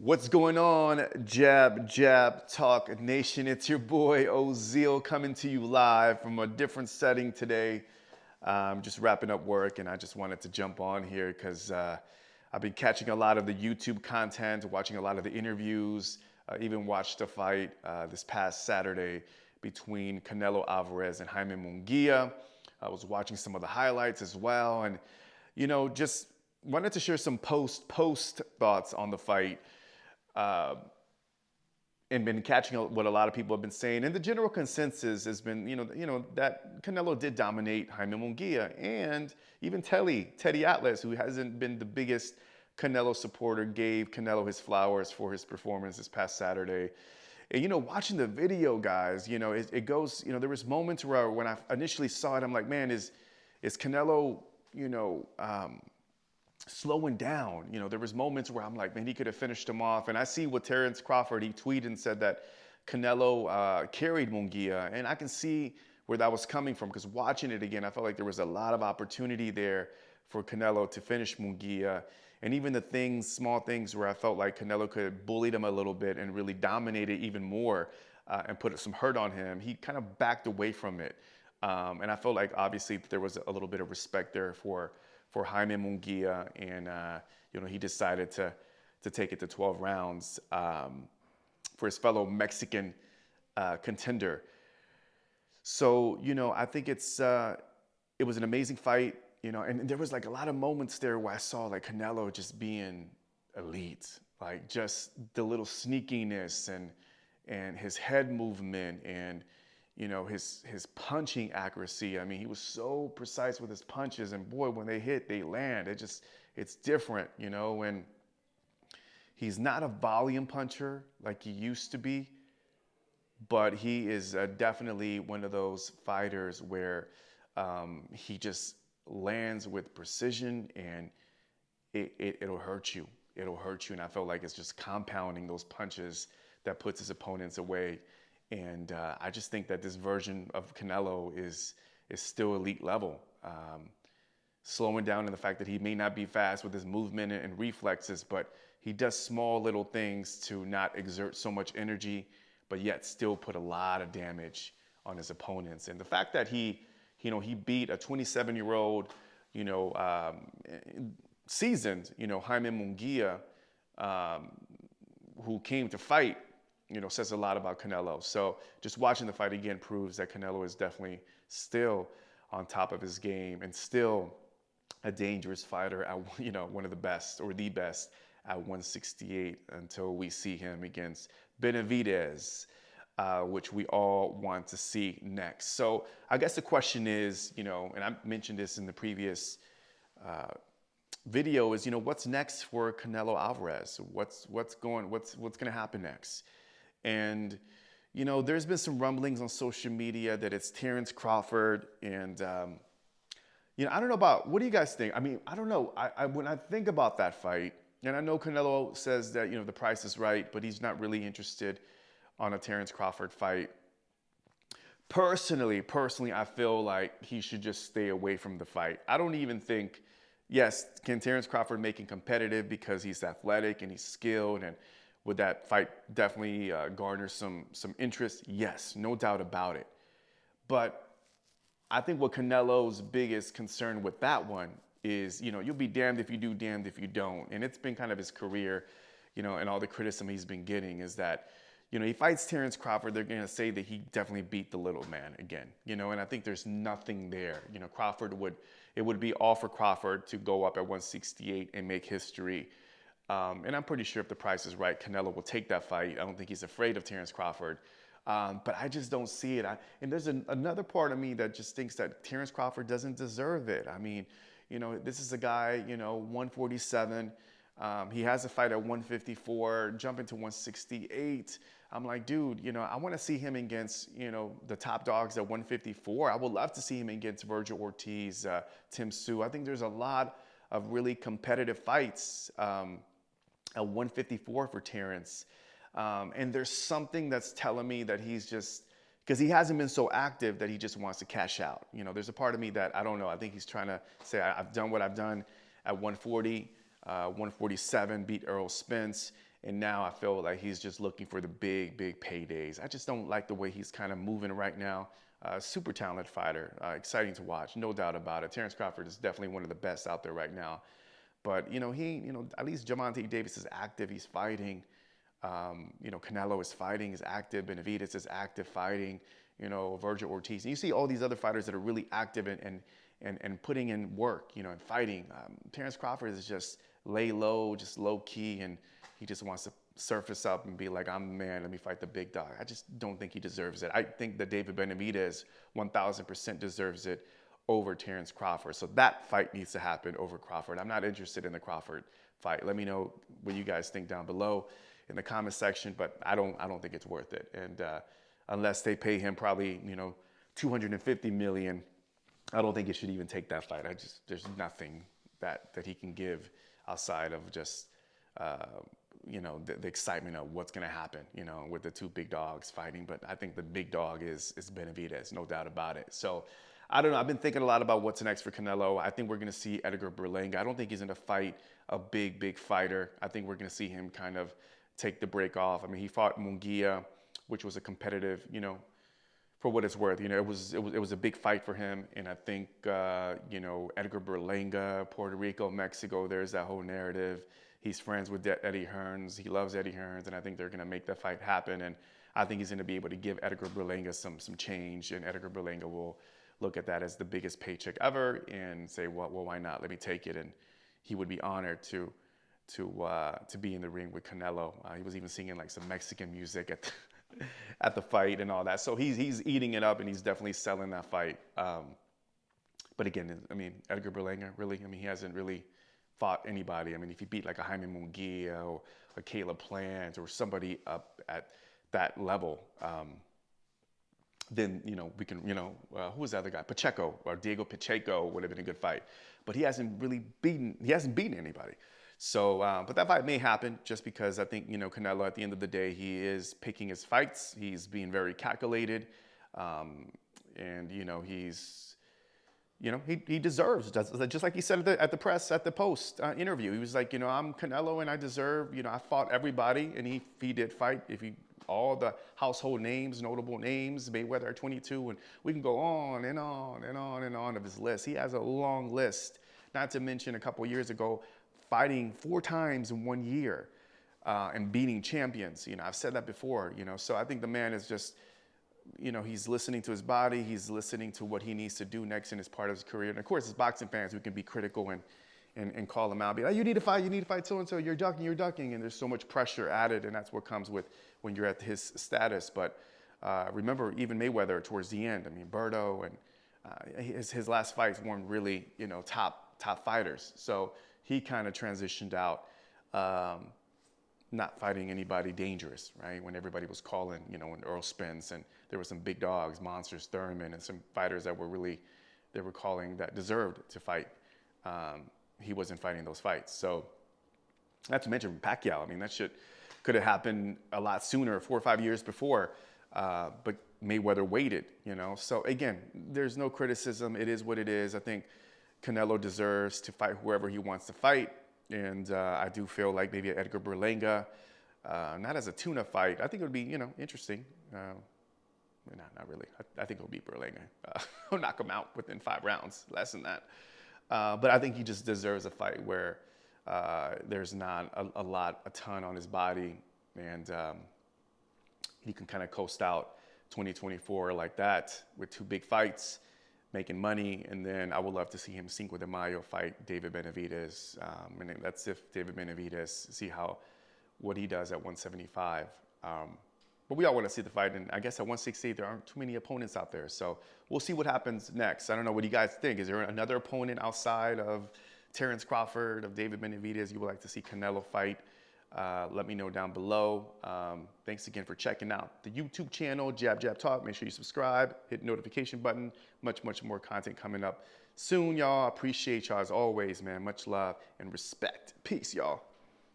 What's going on, Jab Jab Talk Nation? It's your boy Ozil coming to you live from a different setting today. I'm just wrapping up work and I just wanted to jump on here because I've been catching a lot of the YouTube content, watching a lot of the interviews, even watched a fight this past Saturday between Canelo Alvarez and Jaime Munguia. I was watching some of the highlights as well, and just wanted to share some post thoughts on the fight. And been catching what a lot of people have been saying, and the general consensus has been, that Canelo did dominate Jaime Munguia, and even Teddy Atlas, who hasn't been the biggest Canelo supporter, gave Canelo his flowers for his performance this past Saturday. And watching the video, guys, it goes. There was moments where when I initially saw it, I'm like, man, is Canelo, slowing down? There was moments where I'm like, man, he could have finished him off. And I see what Terence Crawford, he tweeted and said that Canelo carried Munguia, and I can see where that was coming from, because watching it again, I felt like there was a lot of opportunity there for Canelo to finish Munguia. And even the small things where I felt like Canelo could have bullied him a little bit and really dominated even more and put some hurt on him, he kind of backed away from it. And I felt like obviously there was a little bit of respect there for Jaime Munguia, and he decided to take it to 12 rounds for his fellow Mexican contender. So I think it was an amazing fight, and there was like a lot of moments there where I saw like Canelo just being elite, like just the little sneakiness and his head movement and his punching accuracy. I mean, he was so precise with his punches, and boy, when they hit, they land. It's different, and he's not a volume puncher like he used to be, but he is definitely one of those fighters where he just lands with precision, and it'll hurt you. It'll hurt you, and I felt like it's just compounding those punches that puts his opponents away. And I just think that this version of Canelo is still elite level. Slowing down in the fact that he may not be fast with his movement and reflexes, but he does small little things to not exert so much energy, but yet still put a lot of damage on his opponents. And the fact that he beat a 27-year-old, seasoned, Jaime Munguia, who came to fight, says a lot about Canelo. So just watching the fight again proves that Canelo is definitely still on top of his game and still a dangerous fighter at, one of the best or the best at 168 until we see him against Benavidez, which we all want to see next. So I guess the question is, and I mentioned this in the previous video, is, what's next for Canelo Alvarez? What's going to happen next? And, there's been some rumblings on social media that it's Terence Crawford. And, I don't know what do you guys think? I mean, I don't know. When I think about that fight, and I know Canelo says that, the price is right, but he's not really interested on a Terence Crawford fight. Personally, I feel like he should just stay away from the fight. I don't even think, yes, can Terence Crawford make him competitive because he's athletic and he's skilled, and would that fight definitely garner some interest? Yes, no doubt about it. But I think what Canelo's biggest concern with that one is, you'll be damned if you do, damned if you don't. And it's been kind of his career, and all the criticism he's been getting is that, he fights Terence Crawford, they're going to say that he definitely beat the little man again, and I think there's nothing there. It would be all for Crawford to go up at 168 and make history. And I'm pretty sure if the price is right, Canelo will take that fight. I don't think he's afraid of Terence Crawford. But I just don't see it. And there's another part of me that just thinks that Terence Crawford doesn't deserve it. I mean, this is a guy, 147. He has a fight at 154, jumping to 168. I'm like, dude, I want to see him against, the top dogs at 154. I would love to see him against Virgil Ortiz, Tim Tszyu. I think there's a lot of really competitive fights at 154 for Terence. And there's something that's telling me that he's just, because he hasn't been so active, that he just wants to cash out. There's a part of me that, I don't know, I think he's trying to say, I've done what I've done at 140, 147, beat Errol Spence, And now I feel like he's just looking for the big, big paydays. I just don't like the way he's kind of moving right now. Super talented fighter, exciting to watch, no doubt about it. Terrence Crawford is definitely one of the best out there right now. But, at least Gervonta Davis is active. He's fighting. Canelo is fighting, is active. Benavidez is active, fighting. Virgil Ortiz. And you see all these other fighters that are really active and putting in work, and fighting. Terrence Crawford is just lay low, just low key, and he just wants to surface up and be like, I'm the man, let me fight the big dog. I just don't think he deserves it. I think that David Benavidez 1,000% deserves it over Terrence Crawford. So that fight needs to happen over Crawford. I'm not interested in the Crawford fight. Let me know what you guys think down below in the comment section, but I don't think it's worth it. And unless they pay him probably, $250 million, I don't think it should even take that fight. There's nothing that he can give outside of just the excitement of what's going to happen, with the two big dogs fighting. But I think the big dog is Benavidez, no doubt about it. So I don't know. I've been thinking a lot about what's next for Canelo. I think we're going to see Edgar Berlanga. I don't think he's going to fight a big fighter. I think we're going to see him kind of take the break off. I mean, he fought Munguia, which was a competitive, for what it's worth, it was a big fight for him. And I think, Edgar Berlanga, Puerto Rico, Mexico, there's that whole narrative. He's friends with Eddie Hearns. He loves Eddie Hearns, and I think they're going to make that fight happen. And I think he's going to be able to give Edgar Berlanga some change, and Edgar Berlanga will look at that as the biggest paycheck ever and say, well, why not? Let me take it. And he would be honored to be in the ring with Canelo. He was even singing like some Mexican music at the fight and all that. So he's eating it up, and he's definitely selling that fight. But again, I mean, Edgar Berlanga, really, he hasn't really fought anybody. I mean, if he beat like a Jaime Munguia or a Caleb Plant or somebody up at that level, then, we can, who was the other guy? Pacheco, or Diego Pacheco would have been a good fight. But he hasn't beaten anybody. So, but that fight may happen just because I think, Canelo, at the end of the day, he is picking his fights. He's being very calculated. And, he deserves, just like he said at the post interview. He was like, I'm Canelo and I deserve, I fought everybody, and he did fight. All the household names, notable names, Mayweather at 22, and we can go on and on and on and on of his list. He has a long list, not to mention a couple of years ago, fighting 4 times in 1 year and beating champions. I've said that before, so I think the man is just, he's listening to his body. He's listening to what he needs to do next in his part of his career. And of course, as boxing fans, we can be critical and call him out, be like, you need to fight so-and-so, you're ducking. And there's so much pressure added, and that's what comes with when you're at his status. But remember, even Mayweather towards the end, Berto and his last fights weren't really, top fighters. So he kind of transitioned out, not fighting anybody dangerous, right? When everybody was calling, when Earl Spence, and there were some big dogs, Monsters, Thurman, and some fighters that they were calling that deserved to fight. He wasn't fighting those fights. So not to mention Pacquiao. That shit could have happened a lot sooner, 4 or 5 years before, but Mayweather waited, So again, there's no criticism. It is what it is. I think Canelo deserves to fight whoever he wants to fight. And I do feel like maybe Edgar Berlanga, not as a tuna fight. I think it would be, interesting. Not really. I think he'll beat Berlanga. He'll knock him out within 5 rounds, less than that. But I think he just deserves a fight where there's not a ton on his body, and he can kind of coast out 2024 like that with 2 big fights, making money. And then I would love to see him Cinco de Mayo fight David Benavidez. And that's if David Benavidez, see what he does at 175. But we all want to see the fight. And I guess at 168, there aren't too many opponents out there. So we'll see what happens next. I don't know. What do you guys think? Is there another opponent outside of Terrence Crawford, of David Benavidez, you would like to see Canelo fight? Let me know down below. Thanks again for checking out the YouTube channel, Jab Jab Talk. Make sure you subscribe, hit the notification button. Much more content coming up soon, y'all. Appreciate y'all as always, man. Much love and respect. Peace, y'all.